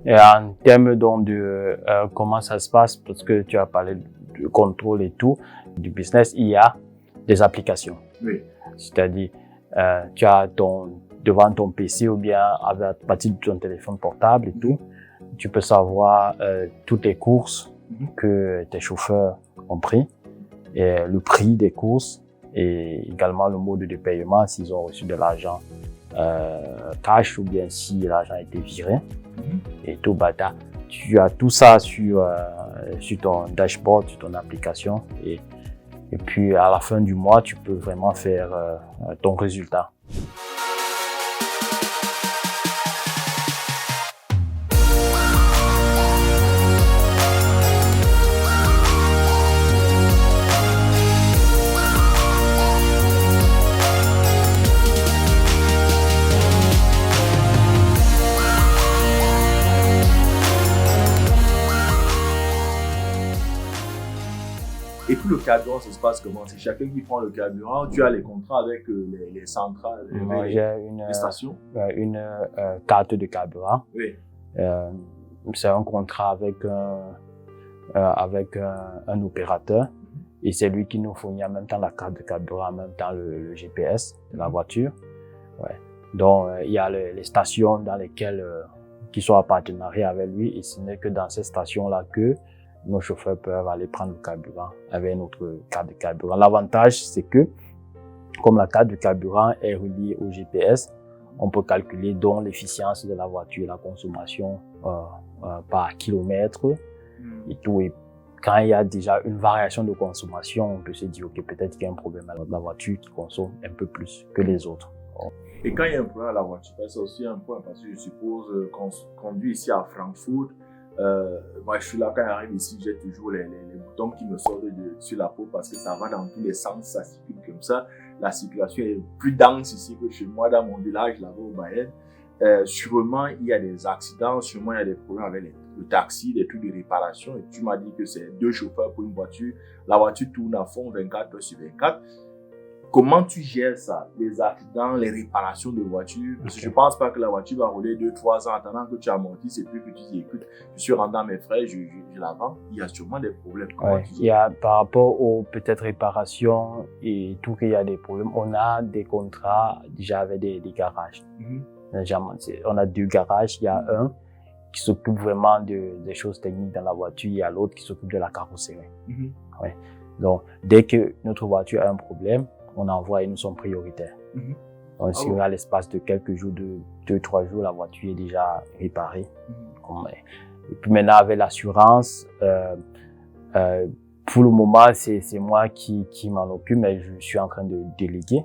Et en termes donc de comment ça se passe, parce que tu as parlé du contrôle et tout, du business, il y a des applications. Oui. C'est-à-dire, tu as devant ton PC ou bien à partir de ton téléphone portable et tout, tu peux savoir toutes les courses que tes chauffeurs ont pris, et le prix des courses et également le mode de paiement s'ils ont reçu de l'argent cash ou bien si l'argent a été viré et tout. Tu as tout ça sur ton dashboard, sur ton application et puis à la fin du mois, tu peux vraiment faire ton résultat. Et puis le carburant, ça se passe comment? C'est chacun qui prend le carburant. Tu as les contrats avec les centrales, les stations? Une carte de carburant. Oui. C'est un contrat avec un opérateur et c'est lui qui nous fournit en même temps la carte de carburant, en même temps le GPS de la voiture. Ouais. Donc il y a les stations dans lesquelles qui sont en partenariat avec lui et ce n'est que dans ces stations-là que nos chauffeurs peuvent aller prendre le carburant avec notre carte de carburant. L'avantage, c'est que, comme la carte de carburant est reliée au GPS, on peut calculer donc l'efficience de la voiture, la consommation par kilomètre et tout. Et quand il y a déjà une variation de consommation, on peut se dire, ok, peut-être qu'il y a un problème avec la voiture qui consomme un peu plus que les autres. Et quand il y a un problème à la voiture, c'est aussi un point, parce que je suppose qu'on conduit ici à Francfort. Moi, je suis là, quand j'arrive ici, j'ai toujours les boutons qui me sortent sur la peau parce que ça va dans tous les sens, ça circule comme ça. La circulation est plus dense ici que chez moi, dans mon village, là-bas au Bayern. Sûrement, il y a des accidents, sûrement, il y a des problèmes avec le taxi, des trucs de réparation. Et tu m'as dit que c'est 2 chauffeurs pour une voiture. La voiture tourne à fond 24 heures sur 24. Comment tu gères ça, les accidents, les réparations de voitures? Parce que je pense pas que la voiture va rouler 2-3 ans en attendant que tu amortisses et puis que tu dis, écoute, je suis rendu dans mes frais, je la vends. Il y a sûrement des problèmes. Ouais, il y a par rapport aux peut-être réparations et tout qu'il y a des problèmes. On a des contrats déjà avec des garages. On a 2 garages. Il y a un qui s'occupe vraiment des choses techniques dans la voiture. Il y a l'autre qui s'occupe de la carrosserie. Ouais. Donc, dès que notre voiture a un problème, on envoie et nous sommes prioritaires. Donc, si à l'espace de quelques jours, de 2-3 jours, la voiture est déjà réparée. Et puis maintenant, avec l'assurance, pour le moment, c'est moi qui m'en occupe, mais je suis en train de déléguer.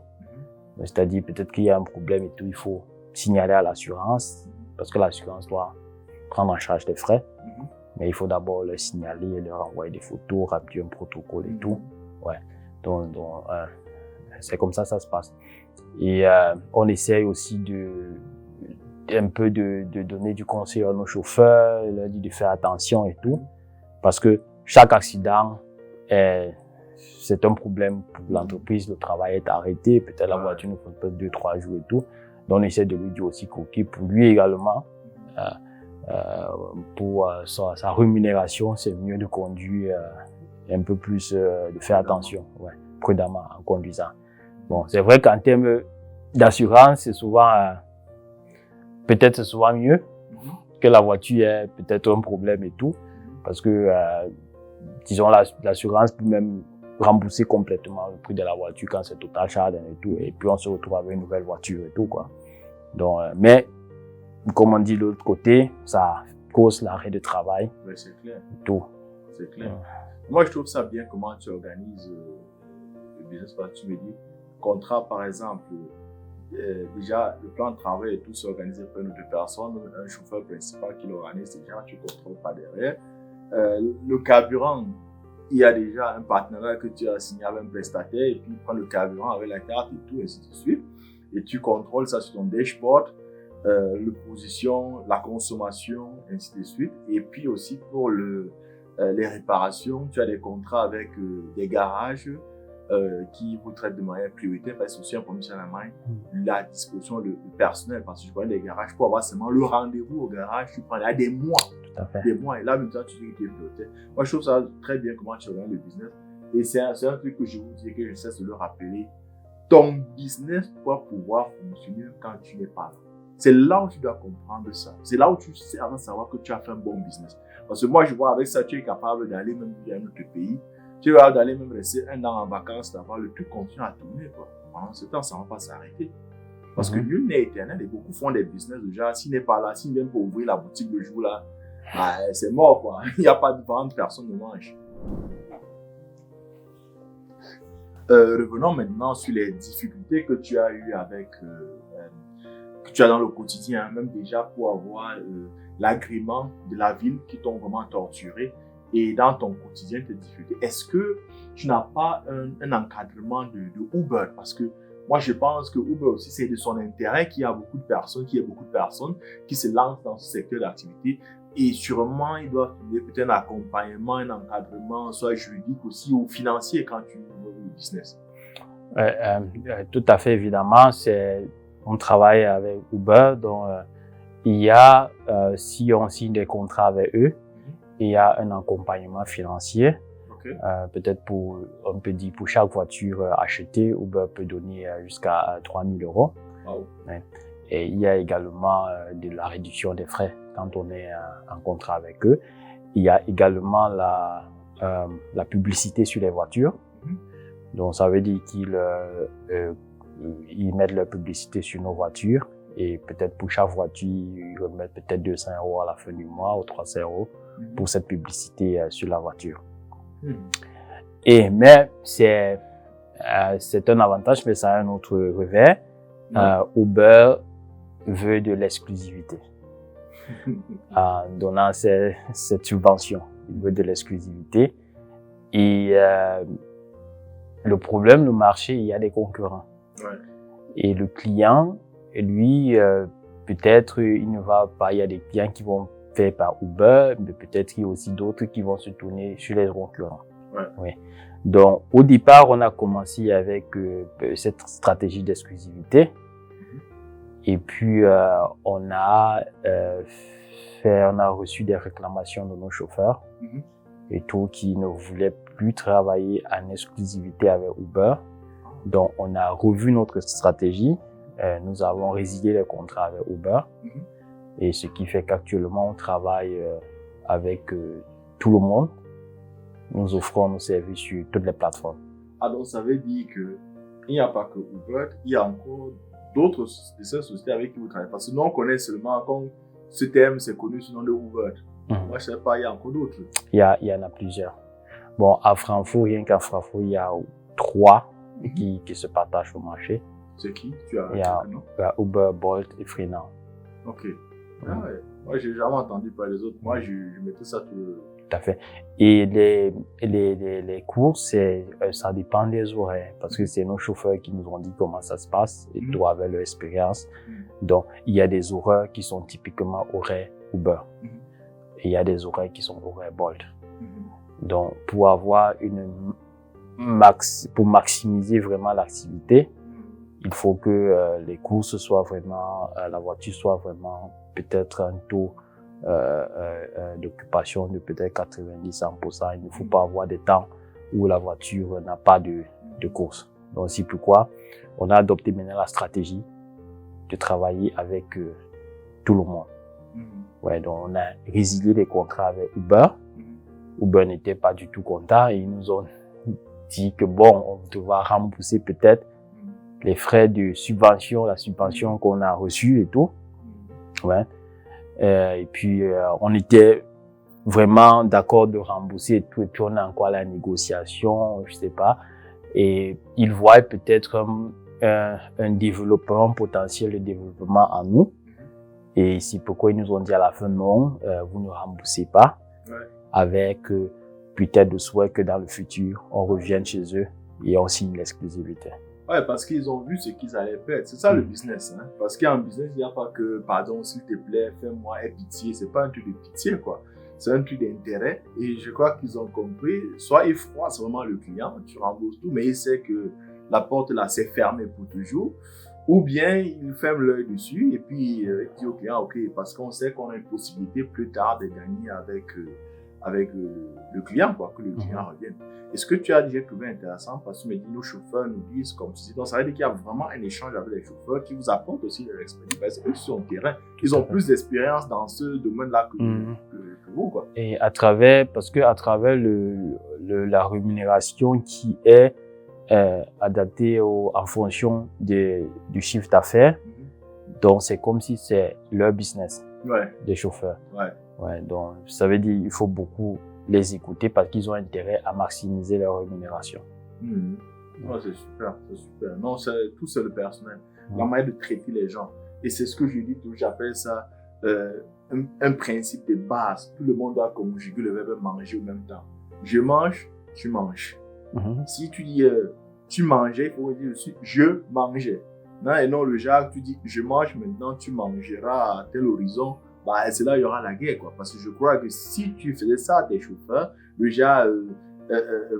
C'est-à-dire, peut-être qu'il y a un problème et tout, il faut signaler à l'assurance, parce que l'assurance doit prendre en charge les frais. Mais il faut d'abord leur signaler, leur envoyer des photos, remplir un protocole et tout. Ouais. Donc c'est comme ça se passe. Et on essaye aussi un peu de donner du conseil à nos chauffeurs, leur dire de faire attention et tout, parce que chaque accident c'est un problème pour l'entreprise. Le travail est arrêté, peut-être la voiture nous prend 2-3 jours et tout. Donc on essaie de lui dire aussi qu'ok, pour lui également, pour sa rémunération, c'est mieux de conduire un peu plus, de faire attention, prudemment en conduisant. Bon, c'est vrai qu'en termes d'assurance, c'est souvent, peut-être c'est souvent mieux que la voiture ait peut-être un problème et tout, parce que, disons, l'assurance peut même rembourser complètement le prix de la voiture quand c'est total charge et tout, et puis on se retrouve avec une nouvelle voiture et tout, quoi. Donc, mais, comme on dit de l'autre côté, ça cause l'arrêt de travail. Oui, c'est clair. Et tout. C'est clair. Moi, je trouve ça bien comment tu organises le business, parce que tu me dis, contrat, par exemple, déjà, le plan de travail est tout s'organisé par une autre personne, un chauffeur principal qui l'organise déjà, tu ne contrôles pas derrière. Le carburant, il y a déjà un partenariat que tu as signé avec un prestataire et puis il prend le carburant avec la carte et tout, et ainsi de suite. Et tu contrôles ça sur ton dashboard, la position, la consommation, ainsi de suite. Et puis aussi pour les réparations, tu as des contrats avec des garages, qui vous traite de manière prioritaire, parce que c'est aussi un problème sur la main, la disposition, le personnel, parce que je connais les garages, pour avoir seulement le rendez-vous au garage, tu prends là des mois. Tout à fait. Des mois, et là, maintenant, tu dis que tu es prioritaire. Moi, je trouve ça très bien comment tu regardes le business. Et c'est un truc que je vous dis, que je cesse de le rappeler. Ton business doit pouvoir fonctionner quand tu n'es pas là. C'est là où tu dois comprendre ça. C'est là où tu sais avant de savoir que tu as fait un bon business. Parce que moi, je vois avec ça, tu es capable d'aller même dans un autre pays. Tu es capable d'aller même rester 1 an en vacances, d'avoir le truc continue à tourner, quoi. Pendant ce temps, ça ne va pas s'arrêter. Parce que nul n'est éternel et beaucoup font des business déjà. S'il n'est pas là, s'il vient pour ouvrir la boutique le jour là, bah, c'est mort, quoi. Il n'y a pas de vente, personne ne mange. Revenons maintenant sur les difficultés que tu as eues avec, que tu as dans le quotidien, même déjà pour avoir l'agrément de la ville qui t'ont vraiment torturé et dans ton quotidien, tes difficultés. Est-ce que tu n'as pas un encadrement de Uber? Parce que moi, je pense que Uber aussi, c'est de son intérêt qu'il y a beaucoup de personnes qui se lancent dans ce secteur d'activité. Et sûrement, ils doivent trouver peut-être un accompagnement, un encadrement, soit juridique aussi ou financier quand tu veux le business. Tout à fait, évidemment. On travaille avec Uber, donc il y a, si on signe des contrats avec eux, il y a un accompagnement financier. Okay. Peut-être on peut dire pour chaque voiture achetée, Uber peut donner jusqu'à 3 000 €. Wow. Et il y a également de la réduction des frais quand on est en contrat avec eux. Il y a également la publicité sur les voitures. Donc ça veut dire qu'ils mettent leur publicité sur nos voitures et peut-être pour chaque voiture, ils remettent peut-être 200 € à la fin du mois ou 300 € pour cette publicité sur la voiture. Mais c'est un avantage, mais ça a un autre revers. Uber veut de l'exclusivité. En donnant cette subvention, il veut de l'exclusivité. Et le problème, le marché, il y a des concurrents. Ouais. Et le client, lui, peut-être il ne va pas, il y a des clients qui vont faire par Uber, mais peut-être il y a aussi d'autres qui vont se tourner sur les concurrents. Ouais. Oui. Donc, au départ, on a commencé avec cette stratégie d'exclusivité. Et puis, on a reçu des réclamations de nos chauffeurs et tout qui ne voulaient plus travailler en exclusivité avec Uber. Donc, on a revu notre stratégie. Nous avons résilié les contrats avec Uber. Et ce qui fait qu'actuellement, on travaille avec tout le monde. Nous offrons nos services sur toutes les plateformes. Ah, donc ça veut dire qu'il n'y a pas que Uber, il y a encore d'autres de ces sociétés avec qui vous travaillez. Parce que nous, on connaît seulement, comme ce terme, c'est connu sous le nom de Uber. Moi, je ne sais pas, il y a encore d'autres. Il y en a plusieurs. Bon, à Francfort, rien qu'à Francfort, il y a 3 qui se partagent au marché. C'est qui? Tu as il y a Uber, Bolt et Freenow. Ok. Ah ouais. Moi, j'ai jamais entendu parler des autres. Moi, je mettais ça tout le... Tout à fait. Et les cours, ça dépend des horaires, parce que c'est nos chauffeurs qui nous ont dit comment ça se passe, et tout avec leur expérience. Donc, il y a des horaires qui sont typiquement horaires Uber. Et il y a des horaires qui sont horaires Bolt. Donc, pour avoir pour maximiser vraiment l'activité, il faut que les courses soient vraiment, la voiture soit vraiment peut-être un taux d'occupation de peut-être 90-100%. Il ne faut pas avoir des temps où la voiture n'a pas de course. Donc, c'est pourquoi on a adopté maintenant la stratégie de travailler avec tout le monde. Ouais, donc on a résilié les contrats avec Uber. Uber n'était pas du tout content et ils nous ont dit que bon, on va rembourser peut-être les frais de subvention, la subvention qu'on a reçue et tout. Ouais. Et puis, on était vraiment d'accord de rembourser et tout. Et puis, on a encore la négociation, je sais pas. Et ils voient peut-être un développement, potentiel de développement en nous. Et c'est pourquoi ils nous ont dit à la fin, non, vous ne remboursez pas. Ouais. Avec peut-être le souhait que dans le futur, on revienne chez eux et on signe l'exclusivité. Ouais, parce qu'ils ont vu ce qu'ils allaient perdre. C'est ça le business, hein. Parce qu'en business, il n'y a pas que, pardon, s'il te plaît, fais-moi, aie pitié. C'est pas un truc de pitié, quoi. c'est un truc d'intérêt. Et je crois qu'ils ont compris, soit ils froissent vraiment le client, tu rembourses tout, mais il sait que la porte là, c'est fermé pour toujours. Ou bien il ferme l'œil dessus et puis il dit au client, OK, parce qu'on sait qu'on a une possibilité plus tard de gagner avec le client, quoi, que le client revienne. Et ce que tu as déjà trouvé intéressant, parce que tu me dis, nos chauffeurs nous disent comme ceci, donc ça veut dire qu'il y a vraiment un échange avec les chauffeurs qui vous apportent aussi leur expérience, parce qu'eux sur le terrain, ils ont plus d'expérience dans ce domaine-là que vous, quoi. Et à travers la rémunération qui est adaptée en fonction du chiffre d'affaires, donc c'est comme si c'est leur business des chauffeurs. Ouais, donc ça veut dire qu'il faut beaucoup les écouter parce qu'ils ont intérêt à maximiser leur rémunération. Ouais, c'est super, c'est super. Non, tout c'est le personnel, la manière de traiter les gens. Et c'est ce que je dis toujours, j'appelle ça un principe de base. Tout le monde doit conjuguer le verbe manger au même temps. Je mange, tu manges. Si tu dis tu mangeais, il faut dire aussi je mangeais. Non, et non le genre, tu dis je mange maintenant, tu mangeras à tel horizon. Bah, c'est là il y aura la guerre, quoi. Parce que je crois que si tu faisais ça à tes chauffeurs, déjà,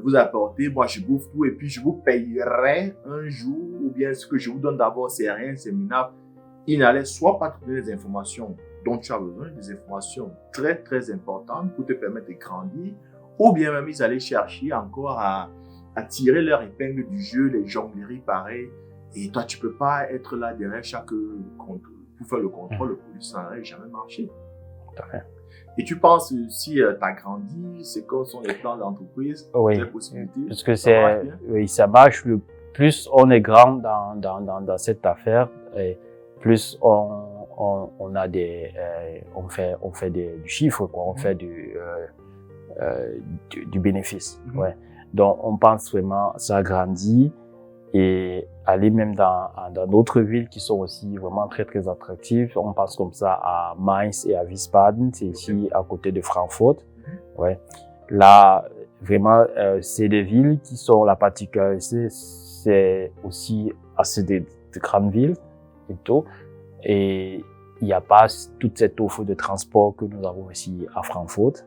vous apportez, moi je bouffe tout et puis je vous payerai un jour, ou bien ce que je vous donne d'abord, c'est rien, c'est minable. Il n'allait soit pas te donner des informations dont tu as besoin, des informations très très importantes pour te permettre de grandir, ou bien même ils allaient chercher encore à tirer leur épingle du jeu, les jongleries pareilles. Et toi, tu peux pas être là derrière chaque contrôle. Pour faire le contrôle, le produit, ça n'aurait jamais marché. Et tu penses, si tu as grandi, c'est quoi sont les plans d'entreprise, les possibilités? Parce que ça marche. Le plus on est grand dans cette affaire, et plus on a on fait du chiffre, quoi. On fait du bénéfice. Donc, on pense vraiment, ça grandit. Et aller même dans d'autres villes qui sont aussi vraiment très, très attractives. On pense comme ça à Mainz et à Wiesbaden, c'est ici à côté de Francfort. Là, vraiment, c'est des villes qui sont la particularité, c'est aussi assez de grandes villes et tout. Et il n'y a pas toute cette offre de transport que nous avons ici à Francfort.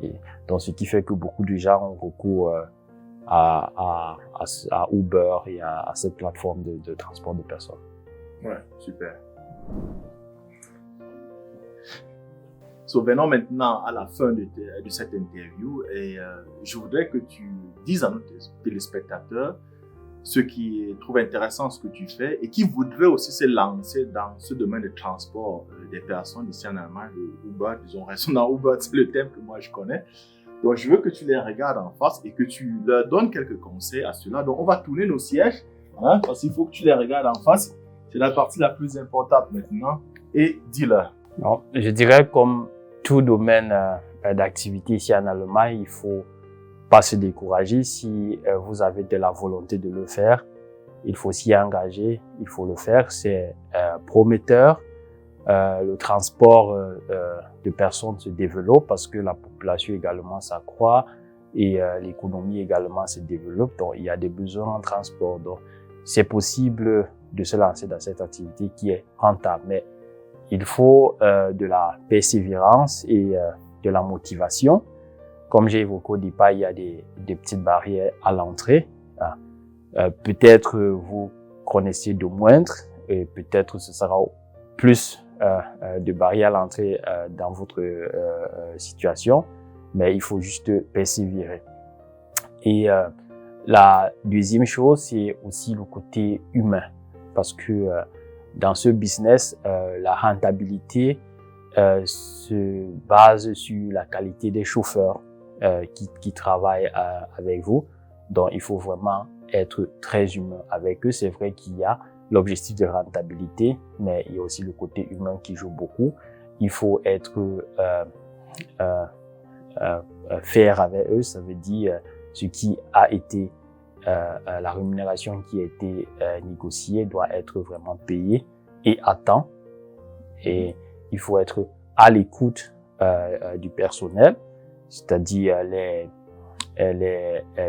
Et donc, ce qui fait que beaucoup de gens ont recours à Uber et à cette plateforme de transport de personnes. Ouais, super. Venons maintenant à la fin de cette interview et je voudrais que tu dises à nos téléspectateurs ceux qui trouvent intéressant ce que tu fais et qui voudraient aussi se lancer dans ce domaine de transport des personnes ici en Allemagne, Uber, disons, restons dans Uber, c'est le thème que moi je connais. Donc, je veux que tu les regardes en face et que tu leur donnes quelques conseils à ceux-là. Donc, on va tourner nos sièges, parce qu'il faut que tu les regardes en face. C'est la partie la plus importante maintenant. Et dis-leur. Non, je dirais comme tout domaine d'activité ici en Allemagne, il faut pas se décourager. Si vous avez de la volonté de le faire, il faut s'y engager, il faut le faire. C'est prometteur. Le transport de personnes se développe parce que la population également s'accroît et l'économie également se développe. Donc, il y a des besoins en transport. Donc, c'est possible de se lancer dans cette activité qui est rentable. Mais il faut de la persévérance et de la motivation. Comme j'ai évoqué au départ, il y a des petites barrières à l'entrée. Peut-être vous connaissez de moindre et peut-être ce sera plus de barrières à l'entrée dans votre situation, mais il faut juste persévérer. Et la deuxième chose, c'est aussi le côté humain, parce que dans ce business, la rentabilité se base sur la qualité des chauffeurs qui travaillent avec vous. Donc, il faut vraiment être très humain avec eux. C'est vrai qu'il y a l'objectif de rentabilité, mais il y a aussi le côté humain qui joue beaucoup. Il faut être faire avec eux, ça veut dire ce qui a été la rémunération qui a été négociée doit être vraiment payée et à temps. Et il faut être à l'écoute du personnel, c'est-à-dire les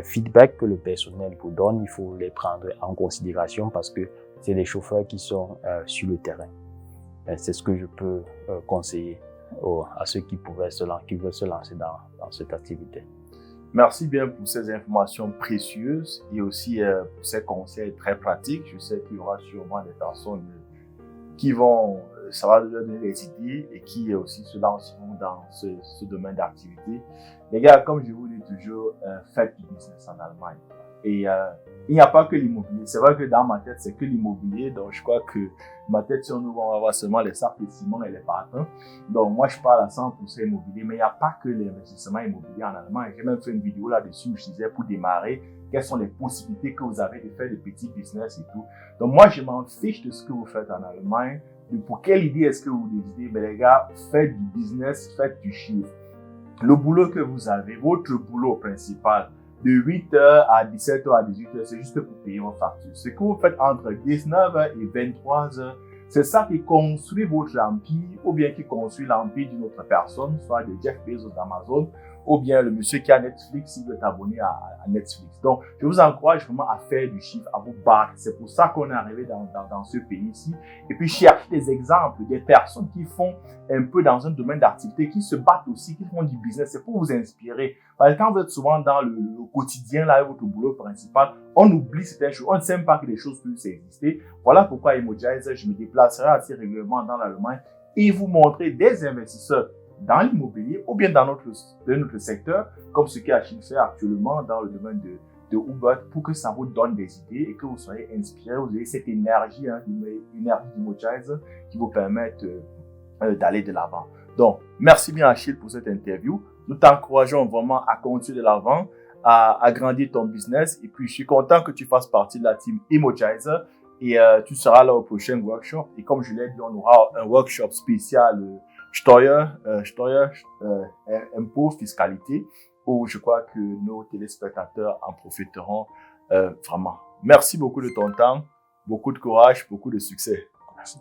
feedbacks que le personnel vous donne, il faut les prendre en considération parce que c'est des chauffeurs qui sont sur le terrain. C'est ce que je peux conseiller à ceux qui veulent se lancer dans cette activité. Merci bien pour ces informations précieuses et aussi pour ces conseils très pratiques. Je sais qu'il y aura sûrement des personnes qui vont, ça va leur donner des idées et qui aussi se lanceront dans ce domaine d'activité. Les gars, comme je vous dis toujours, faites du business en Allemagne. Et il n'y a pas que l'immobilier. C'est vrai que dans ma tête, c'est que l'immobilier. Donc, je crois que ma tête, si on nous va avoir seulement les sacs de ciment et les patins. Donc, moi, je parle à 100% immobilier. Mais il n'y a pas que l'investissement immobilier en Allemagne. J'ai même fait une vidéo là-dessus où je disais, pour démarrer, quelles sont les possibilités que vous avez de faire des petits business et tout. Donc, moi, je m'en fiche de ce que vous faites en Allemagne. De pour quelle idée est-ce que vous décidez? Mais les gars, faites du business, faites du chiffre. Le boulot que vous avez, votre boulot principal, de 8h à 17h à 18h, c'est juste pour payer vos factures. Ce que vous faites entre 19h et 23h, c'est ça qui construit votre empire, ou bien qui construit l'empire d'une autre personne, soit de Jeff Bezos d'Amazon, ou bien le monsieur qui a Netflix, il veut t'abonner à Netflix. Donc, je vous encourage vraiment à faire du chiffre, à vous battre. C'est pour ça qu'on est arrivé dans ce pays-ci. Et puis, chercher des exemples, des personnes qui font un peu dans un domaine d'activité, qui se battent aussi, qui font du business. C'est pour vous inspirer. Parce que quand vous êtes souvent dans le quotidien, là, votre boulot principal, on oublie certaines choses. On ne sait même pas que les choses peuvent exister. Voilà pourquoi Emojize, je me déplacerai assez régulièrement dans l'Allemagne et vous montrer des investisseurs dans l'immobilier ou bien dans notre secteur, comme ce qu'Achille fait actuellement dans le domaine de Uber, pour que ça vous donne des idées et que vous soyez inspiré, vous ayez cette énergie, énergie d'Emojize qui vous permette d'aller de l'avant. Donc, merci bien Achille pour cette interview. Nous t'encourageons vraiment à continuer de l'avant, à agrandir ton business. Et puis, je suis content que tu fasses partie de la team Emojize et tu seras là au prochain workshop. Et comme je l'ai dit, on aura un workshop spécial Steuer, impôt, fiscalité, où je crois que nos téléspectateurs en profiteront vraiment. Merci beaucoup de ton temps, beaucoup de courage, beaucoup de succès. Merci.